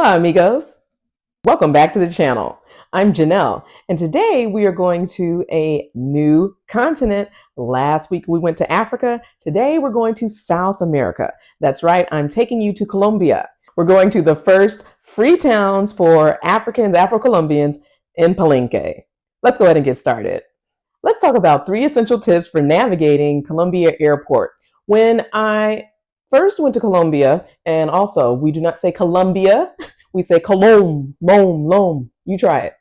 Hola, amigos. Welcome back to the channel. I'm Janelle, and today we are going to a new continent. Last week we went to Africa. Today we're going to South America. That's right, I'm taking you to Colombia. We're going to the first free towns for Africans, Afro-Colombians in Palenque. Let's go ahead and get started. Let's talk about 3 essential tips for navigating Colombia Airport. When I first went to Colombia, and also we do not say Colombia, we say Lom. You try it.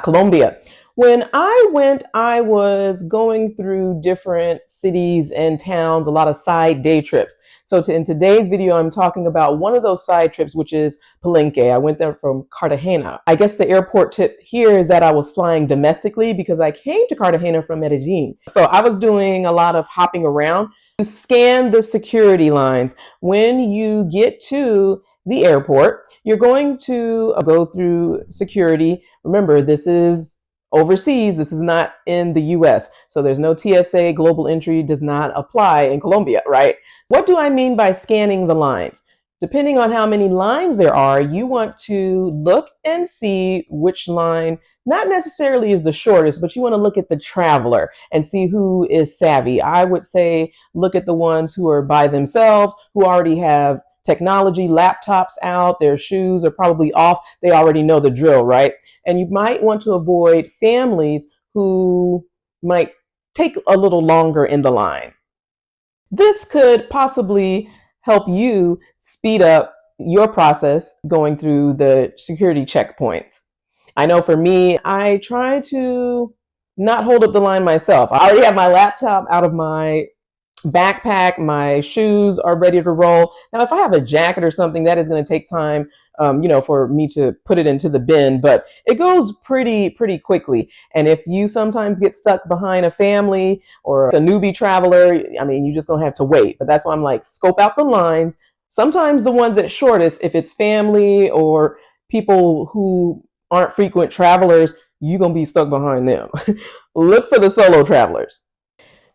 Colombia. When I went, I was going through different cities and towns, a lot of side day trips. So in today's video, I'm talking about one of those side trips, which is Palenque. I went there from Cartagena. I guess the airport tip here is that I was flying domestically because I came to Cartagena from Medellin. So I was doing a lot of hopping around to scan the security lines. When you get to the airport, you're going to go through security. Remember, this is overseas. This is not in the US. So there's no TSA. Global entry does not apply in Colombia, right? What do I mean by scanning the lines? Depending on how many lines there are, you want to look and see which line not necessarily is the shortest, but you want to look at the traveler and see who is savvy. I would say look at the ones who are by themselves, who already have technology, laptops out, their shoes are probably off. They already know the drill, right? And you might want to avoid families who might take a little longer in the line. This could possibly help you speed up your process going through the security checkpoints. I know for me, I try to not hold up the line myself. I already have my laptop out of my backpack, my shoes are ready to roll. Now, if I have a jacket or something, that is going to take time, for me to put it into the bin, but it goes pretty quickly. And if you sometimes get stuck behind a family or a newbie traveler, I mean, you're just going to have to wait. But that's why I'm like, scope out the lines. Sometimes the ones that shortest, if it's family or people who aren't frequent travelers, you're going to be stuck behind them. Look for the solo travelers.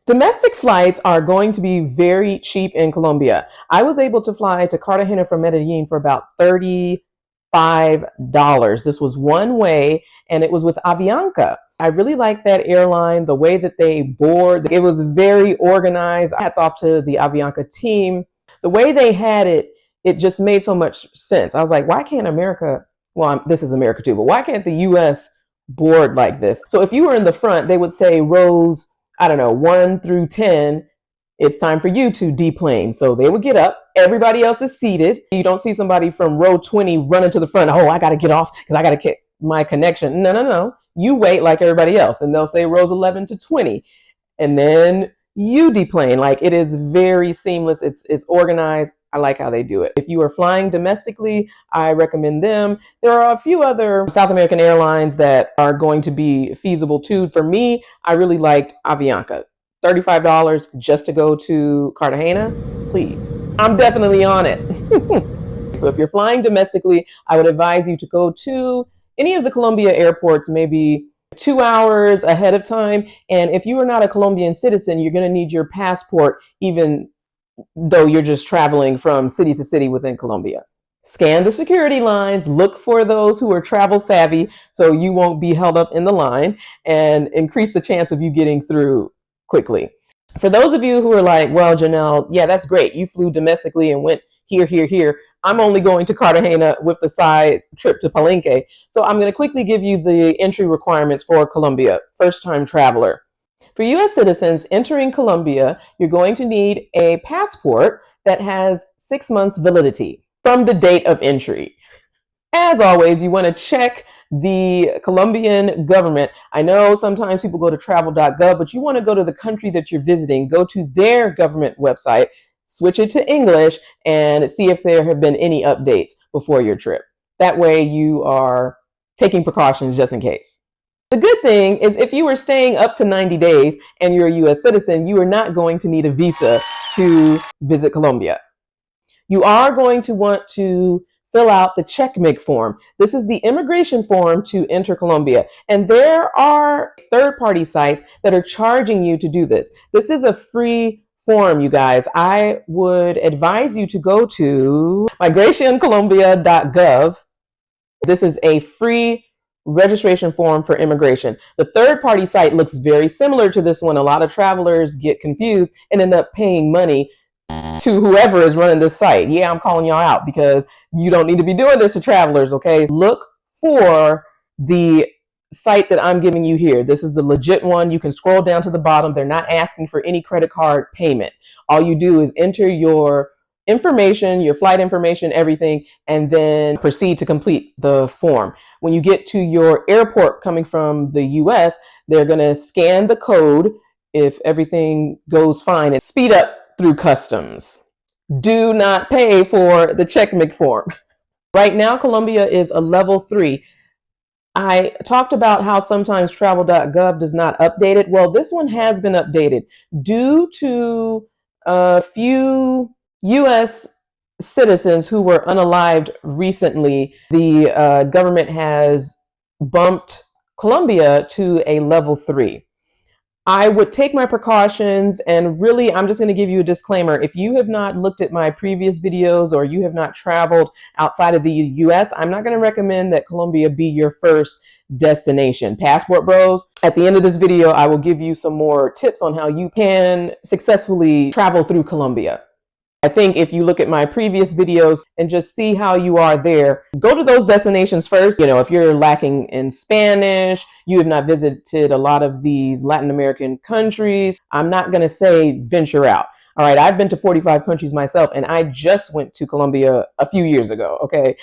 Domestic flights are going to be very cheap in Colombia. I was able to fly to Cartagena from Medellin for about $35. This was one way, and it was with Avianca. I really like that airline, the way that they board. It was very organized. Hats off to the Avianca team. The way they had it, it just made so much sense. I was like, why can't America, well, this is America too, but why can't the US board like this? So if you were in the front, they would say rows, I don't know, 1 through 10, it's time for you to deplane. So they would get up. Everybody else is seated. You don't see somebody from row 20 running to the front. Oh, I got to get off because I got to get my connection. No. You wait like everybody else. And they'll say rows 11 to 20. And then you deplane. Like, it is very seamless. It's organized. I like how they do it. If you are flying domestically, I recommend them. There are a few other South American airlines that are going to be feasible too. For me, I really liked Avianca. $35 just to go to Cartagena, please. I'm definitely on it. So if you're flying domestically, I would advise you to go to any of the Colombia airports, maybe 2 hours ahead of time. And if you are not a Colombian citizen, you're going to need your passport, even though you're just traveling from city to city within Colombia. Scan the security lines, look for those who are travel savvy so you won't be held up in the line, and increase the chance of you getting through quickly. For those of you who are like, well, Janelle, yeah, that's great. You flew domestically and went here. I'm only going to Cartagena with the side trip to Palenque. So I'm going to quickly give you the entry requirements for Colombia, first-time traveler. For U.S. citizens entering Colombia, you're going to need a passport that has 6 months validity from the date of entry. As always, you want to check the Colombian government. I know sometimes people go to travel.gov, but you want to go to the country that you're visiting. Go to their government website, switch it to English, and see if there have been any updates before your trip. That way you are taking precautions just in case. The good thing is if you were staying up to 90 days and you're a U.S. citizen, you are not going to need a visa to visit Colombia. You are going to want to fill out the Mig Form. This is the immigration form to enter Colombia. And there are third-party sites that are charging you to do this. This is a free form, you guys, I would advise you to go to migrationcolombia.gov. This is a free registration form for immigration. The third-party site looks very similar to this one. A lot of travelers get confused and end up paying money to whoever is running this site. Yeah, I'm calling y'all out because you don't need to be doing this to travelers, okay? Look for the site that I'm giving you here. This is the legit one. You can scroll down to the bottom. They're not asking for any credit card payment. All you do is enter your information, your flight information, everything, and then proceed to complete the form. When you get to your airport coming from the US, they're going to scan the code. If everything goes fine, and speed up through customs. Do not pay for the check Mig Form. Right now, Colombia is a level 3. I talked about how sometimes travel.gov does not update it. Well, this one has been updated due to a few U.S. citizens who were unalived recently. The government has bumped Colombia to a level 3. I would take my precautions, and really, I'm just going to give you a disclaimer. If you have not looked at my previous videos or you have not traveled outside of the US, I'm not going to recommend that Colombia be your first destination. Passport Bros, at the end of this video, I will give you some more tips on how you can successfully travel through Colombia. I think if you look at my previous videos and just see how you are there, go to those destinations first. You know, if you're lacking in Spanish, you have not visited a lot of these Latin American countries, I'm not going to say venture out. All right, I've been to 45 countries myself, and I just went to Colombia a few years ago, okay?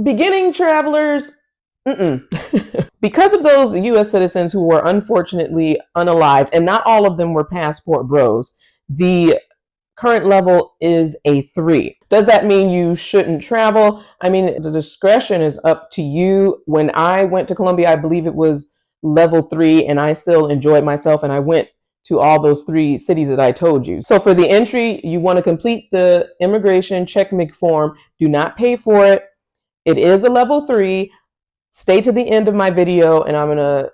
Beginning travelers, because of those U.S. citizens who were unfortunately unalived, and not all of them were passport bros, the current level is a 3. Does that mean you shouldn't travel? I mean, the discretion is up to you. When I went to Colombia, I believe it was level 3, and I still enjoyed myself, and I went to all those 3 cities that I told you. So for the entry, you want to complete the immigration check Mig form. Do not pay for it. It is a level 3. Stay to the end of my video, and I'm going to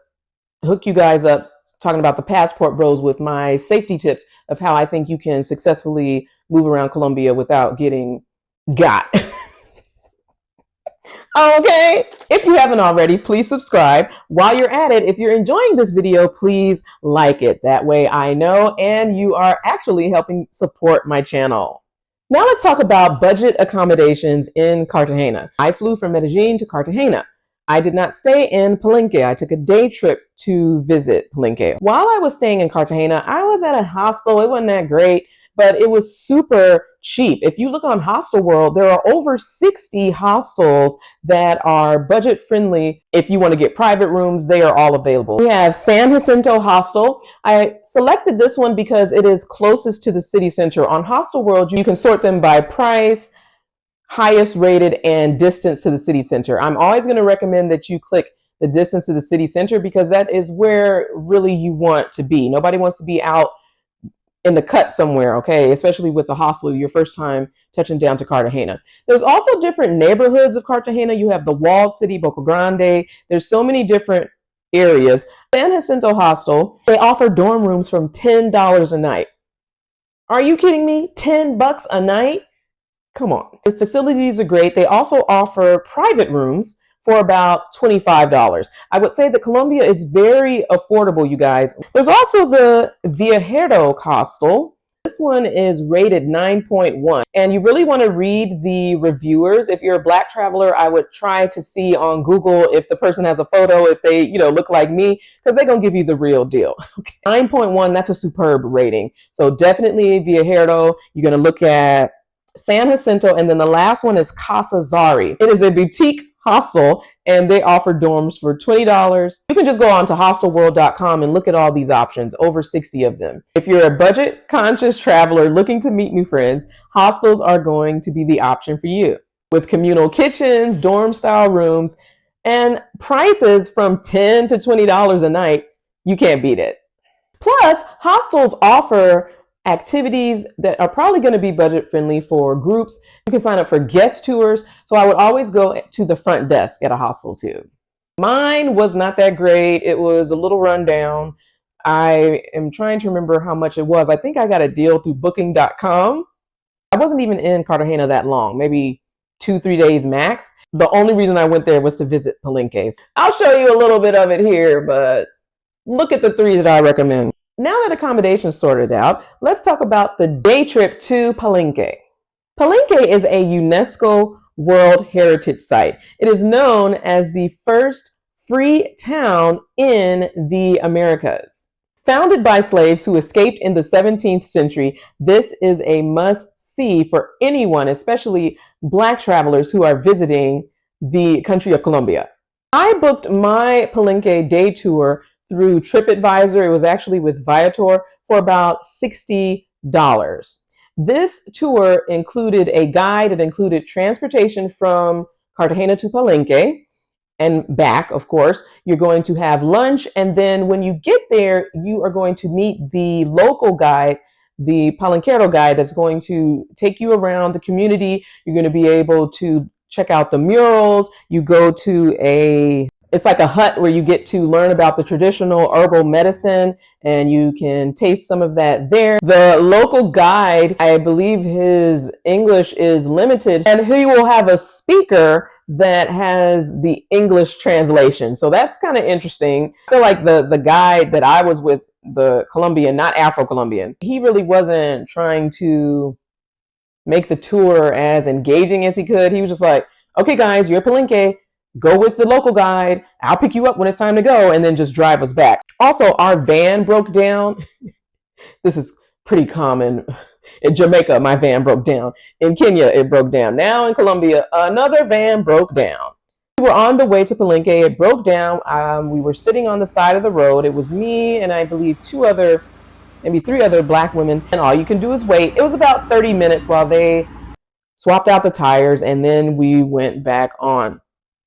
hook you guys up talking about the passport bros with my safety tips of how I think you can successfully move around Colombia without getting got. Okay, if you haven't already, please subscribe. While you're at it, if you're enjoying this video, please like it. That way I know and you are actually helping support my channel. Now let's talk about budget accommodations in Cartagena. I flew from Medellin to Cartagena. I did not stay in Palenque. I took a day trip to visit Palenque. While I was staying in Cartagena, I was at a hostel. It wasn't that great, but it was super cheap. If you look on Hostel World, there are over 60 hostels that are budget friendly. If you want to get private rooms, they are all available. We have San Jacinto Hostel. I selected this one because it is closest to the city center. On Hostel World, you can sort them by price, highest rated, and distance to the city center. I'm always going to recommend that you click the distance to the city center because that is where really you want to be. Nobody wants to be out in the cut somewhere, okay? Especially with the hostel, your first time touching down to Cartagena. There's also different neighborhoods of Cartagena. You have the walled city, Boca Grande. There's so many different areas. San Jacinto Hostel, they offer dorm rooms from $10 a night. Are you kidding me? $10 a night? Come on. The facilities are great. They also offer private rooms for about $25. I would say that Colombia is very affordable, you guys. There's also the Viajero Hostel. This one is rated 9.1. And you really want to read the reviewers. If you're a Black traveler, I would try to see on Google if the person has a photo, if they, look like me, because they're going to give you the real deal. Okay. 9.1, that's a superb rating. So definitely Viajero. You're going to look at San Jacinto, and then the last one is Casa Zari. It is a boutique hostel, and they offer dorms for $20. You can just go on to hostelworld.com and look at all these options, over 60 of them. If you're a budget-conscious traveler looking to meet new friends, hostels are going to be the option for you. With communal kitchens, dorm-style rooms, and prices from $10 to $20 a night, you can't beat it. Plus, hostels offer activities that are probably going to be budget friendly for groups. You can sign up for guest tours. So I would always go to the front desk at a hostel too. Mine was not that great. It was a little run down. I am trying to remember how much it was. I think I got a deal through booking.com. I wasn't even in Cartagena that long, maybe 2, 3 days max. The only reason I went there was to visit Palenque. I'll show you a little bit of it here, but look at the 3 that I recommend. Now that accommodation's sorted out, let's talk about the day trip to Palenque. Palenque is a UNESCO World Heritage Site. It is known as the first free town in the Americas. Founded by slaves who escaped in the 17th century, this is a must-see for anyone, especially Black travelers who are visiting the country of Colombia. I booked my Palenque day tour through TripAdvisor. It was actually with Viator for about $60. This tour included a guide. It included transportation from Cartagena to Palenque and back, of course. You're going to have lunch, and then when you get there, you are going to meet the local guide, the Palenquero guide, that's going to take you around the community. You're going to be able to check out the murals. You go to it's like a hut where you get to learn about the traditional herbal medicine, and you can taste some of that there. The local guide, I believe his English is limited, and he will have a speaker that has the English translation. So that's kind of interesting. I feel like the guide that I was with, the Colombian, not Afro-Colombian, he really wasn't trying to make the tour as engaging as he could. He was just like, okay, guys, you're Palenque. Go with the local guide. I'll pick you up when it's time to go, and then just drive us back. Also, our van broke down. This is pretty common. In Jamaica, my van broke down. In Kenya, it broke down. Now in Colombia, another van broke down. We were on the way to Palenque. It broke down. We were sitting on the side of the road. It was me and I believe maybe 3 other Black women. And all you can do is wait. It was about 30 minutes while they swapped out the tires, and then we went back on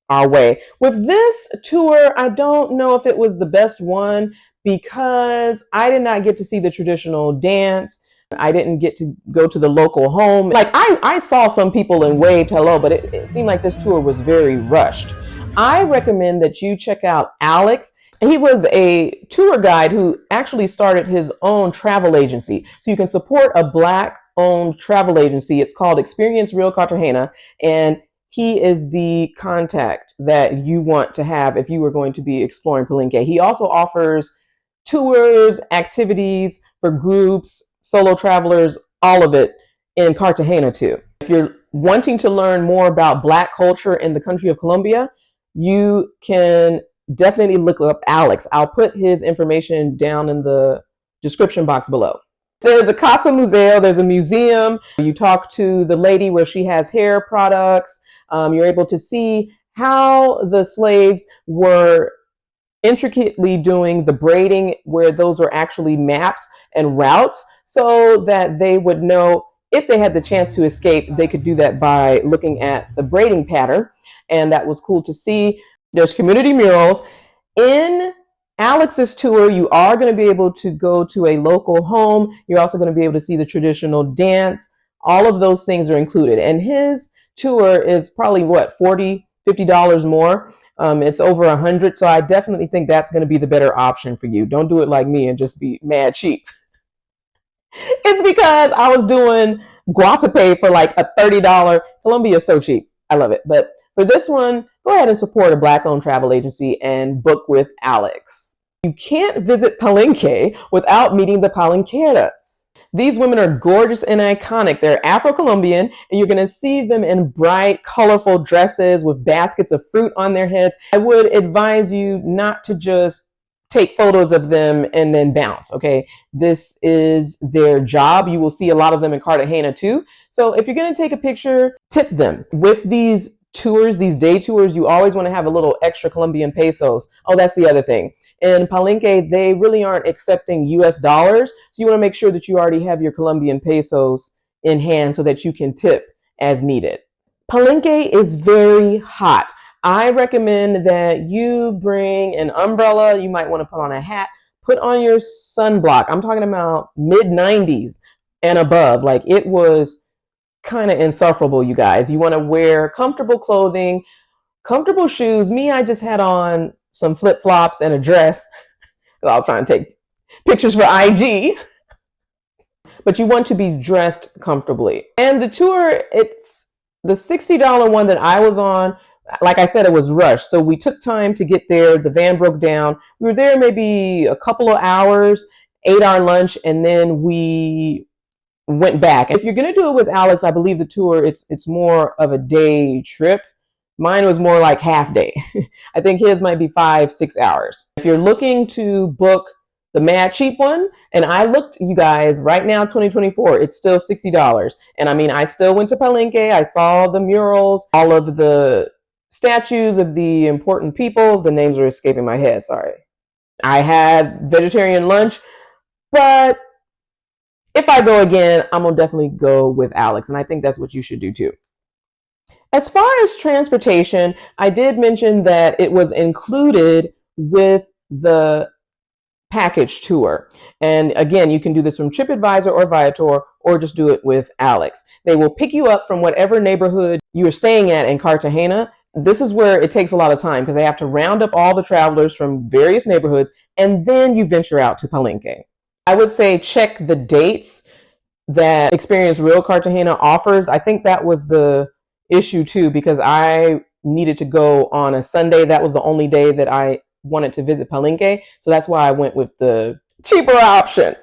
our way. With this tour, I don't know if it was the best one because I did not get to see the traditional dance. I didn't get to go to the local home. Like I saw some people and waved hello, but it seemed like this tour was very rushed. I recommend that you check out Alex. He was a tour guide who actually started his own travel agency. So you can support a Black owned travel agency. It's called Experience Real Cartagena, and he is the contact that you want to have if you are going to be exploring Palenque. He also offers tours, activities for groups, solo travelers, all of it in Cartagena too. If you're wanting to learn more about Black culture in the country of Colombia, you can definitely look up Alex. I'll put his information down in the description box below. There's a Casa Museo, there's a museum. You talk to the lady where she has hair products. You're able to see how the slaves were intricately doing the braiding, where those were actually maps and routes, so that they would know if they had the chance to escape, they could do that by looking at the braiding pattern. And that was cool to see. There's community murals. In Alex's tour, you are going to be able to go to a local home. You're also going to be able to see the traditional dance. All of those things are included. And his tour is probably what, $40, $50 more. It's over $100. So I definitely think that's going to be the better option for you. Don't do it like me and just be mad cheap. It's because I was doing Guatapé for like a $30. Colombia is so cheap. I love it. But for this one, go ahead and support a Black-owned travel agency and book with Alex. You can't visit Palenque without meeting the Palenqueras. These women are gorgeous and iconic. They're Afro-Colombian, and you're going to see them in bright, colorful dresses with baskets of fruit on their heads. I would advise you not to just take photos of them and then bounce, okay? This is their job. You will see a lot of them in Cartagena too. So if you're going to take a picture, tip them. With these tours, these day tours, you always want to have a little extra Colombian pesos. Oh, that's the other thing. In Palenque, they really aren't accepting US dollars. So you want to make sure that you already have your Colombian pesos in hand so that you can tip as needed. Palenque is very hot. I recommend that you bring an umbrella. You might want to put on a hat, put on your sunblock. I'm talking about mid-90s and above. Like, it was kind of insufferable, you guys. You want to wear comfortable clothing, comfortable shoes. Me, I just had on some flip-flops and a dress. I was trying to take pictures for IG, but you want to be dressed comfortably. And the tour, it's the $60 one that I was on. Like I said, it was rushed. So we took time to get there. The van broke down. We were there maybe a couple of hours, ate our lunch, and then we went back. If you're going to do it with Alex, I believe the tour, it's more of a day trip. Mine was more like half day. I think his might be 5-6 hours. If you're looking to book the mad cheap one, and I looked, you guys, right now, 2024, it's still $60. And I mean, I still went to Palenque. I saw the murals, all of the statues of the important people. The names are escaping my head, sorry. I had vegetarian lunch, but if I go again, I'm going to definitely go with Alex. And I think that's what you should do too. As far as transportation, I did mention that it was included with the package tour. And again, you can do this from TripAdvisor or Viator, or just do it with Alex. They will pick you up from whatever neighborhood you're staying at in Cartagena. This is where it takes a lot of time because they have to round up all the travelers from various neighborhoods, and then you venture out to Palenque. I would say check the dates that Experience Real Cartagena offers. I think that was the issue too, because I needed to go on a Sunday. That was the only day that I wanted to visit Palenque. So that's why I went with the cheaper option.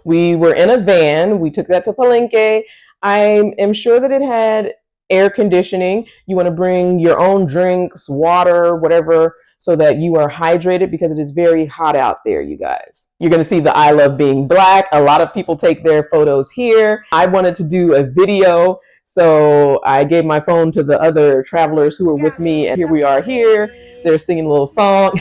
We were in a van. We took that to Palenque. I am sure that it had air conditioning. You want to bring your own drinks, water, whatever, so that you are hydrated because it is very hot out there, you guys. You're going to see the I Love Being Black. A lot of people take their photos here. I wanted to do a video, so I gave my phone to the other travelers who were with me, and here we are here. They're singing a little song.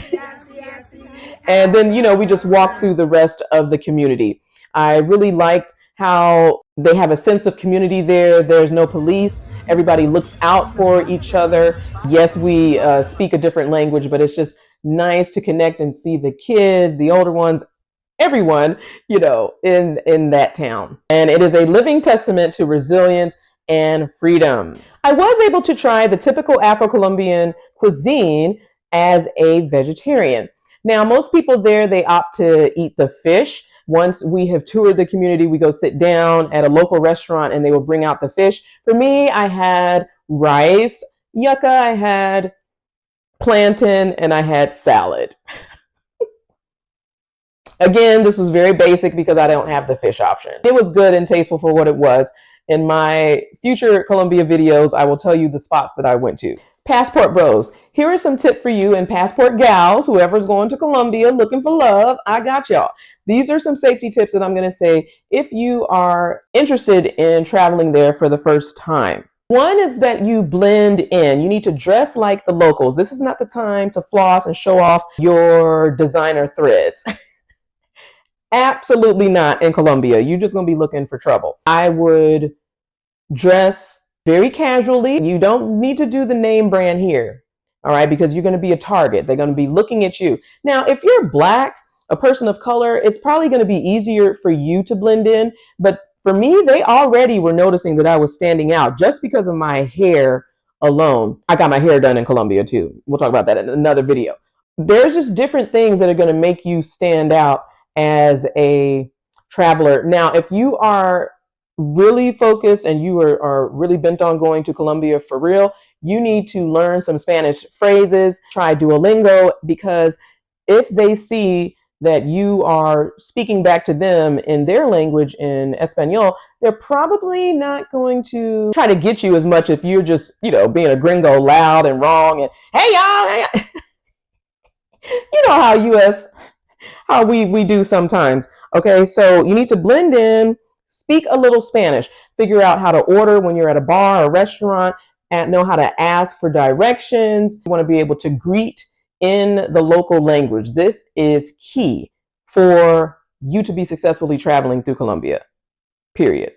And then, we just walked through the rest of the community. I really liked how they have a sense of community there. There's no police. Everybody looks out for each other. Yes, we speak a different language, but it's just nice to connect and see the kids, the older ones, everyone, in that town. And it is a living testament to resilience and freedom. I was able to try the typical Afro-Colombian cuisine as a vegetarian. Now, most people there, they opt to eat the fish. Once we have toured the community, we go sit down at a local restaurant and they will bring out the fish. For me, I had rice, yucca, I had plantain, and I had salad. Again, this was very basic because I don't have the fish option. It was good and tasteful for what it was. In my future Colombia videos, I will tell you the spots that I went to. Passport bros, here are some tips for you and passport gals, whoever's going to Colombia looking for love. I got y'all. These are some safety tips that I'm going to say if you are interested in traveling there for the first time. One is that you blend in. You need to dress like the locals. This is not the time to floss and show off your designer threads. Absolutely not in Colombia. You're just going to be looking for trouble. I would dress very casually. You don't need to do the name brand here, all right, because you're going to be a target. They're going to be looking at you. Now, if you're Black, a person of color, it's probably going to be easier for you to blend in. But for me, they already were noticing that I was standing out just because of my hair alone. I got my hair done in Colombia too. We'll talk about that in another video. There's just different things that are going to make you stand out as a traveler. Now, if you are really focused and you are really bent on going to Colombia for real, you need to learn some Spanish phrases, try Duolingo, because if they see that you are speaking back to them in their language in Espanol, they're probably not going to try to get you as much if you're just, being a gringo, loud and wrong and, hey, y'all. You know how we do sometimes. Okay, so you need to blend in, speak a little Spanish, figure out how to order when you're at a bar or restaurant, and know how to ask for directions. You want to be able to greet in the local language. This is key for you to be successfully traveling through Colombia, period.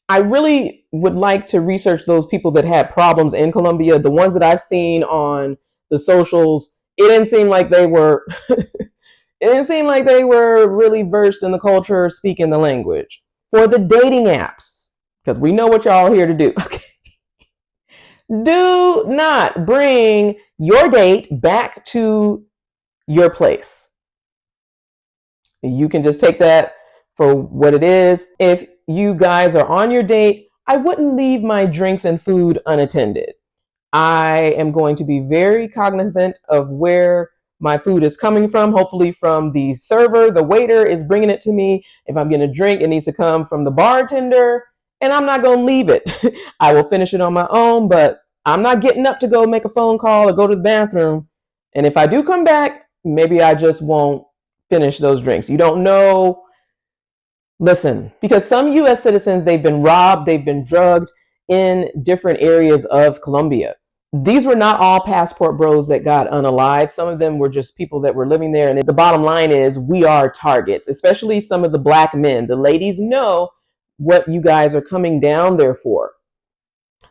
I really would like to research those people that had problems in Colombia. The ones that I've seen on the socials, it didn't seem like they were it didn't seem like they were really versed in the culture, speaking the language. For the dating apps, because we know what y'all are here to do. Okay. Do not bring your date back to your place. You can just take that for what it is. If you guys are on your date, I wouldn't leave my drinks and food unattended. I am going to be very cognizant of where my food is coming from. Hopefully from the server, the waiter is bringing it to me. If I'm getting a drink, it needs to come from the bartender, and I'm not going to leave it. I will finish it on my own, but I'm not getting up to go make a phone call or go to the bathroom. And if I do come back, maybe I just won't finish those drinks. You don't know. Listen, because some US citizens, they've been robbed, they've been drugged in different areas of Colombia. These were not all passport bros that got unalive. Some of them were just people that were living there. And the bottom line is we are targets, especially some of the black men. The ladies know what you guys are coming down there for.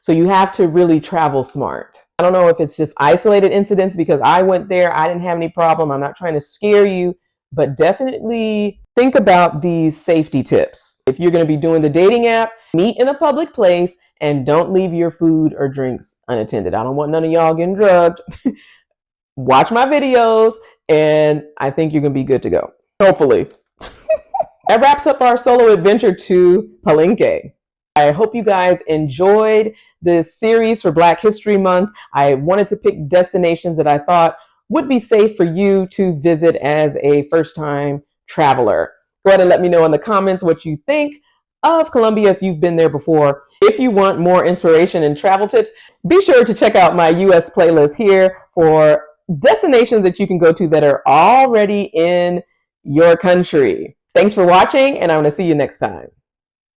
So you have to really travel smart. I don't know if it's just isolated incidents because I went there. I didn't have any problem. I'm not trying to scare you, but definitely think about these safety tips. If you're going to be doing the dating app, meet in a public place and don't leave your food or drinks unattended. I don't want none of y'all getting drugged. Watch my videos and I think you're going to be good to go. Hopefully. That wraps up our solo adventure to Palenque. I hope you guys enjoyed this series for Black History Month. I wanted to pick destinations that I thought would be safe for you to visit as a first-time traveler. Go ahead and let me know in the comments what you think of Colombia if you've been there before. If you want more inspiration and travel tips, be sure to check out my US playlist here for destinations that you can go to that are already in your country. Thanks for watching, and I'm going to see you next time.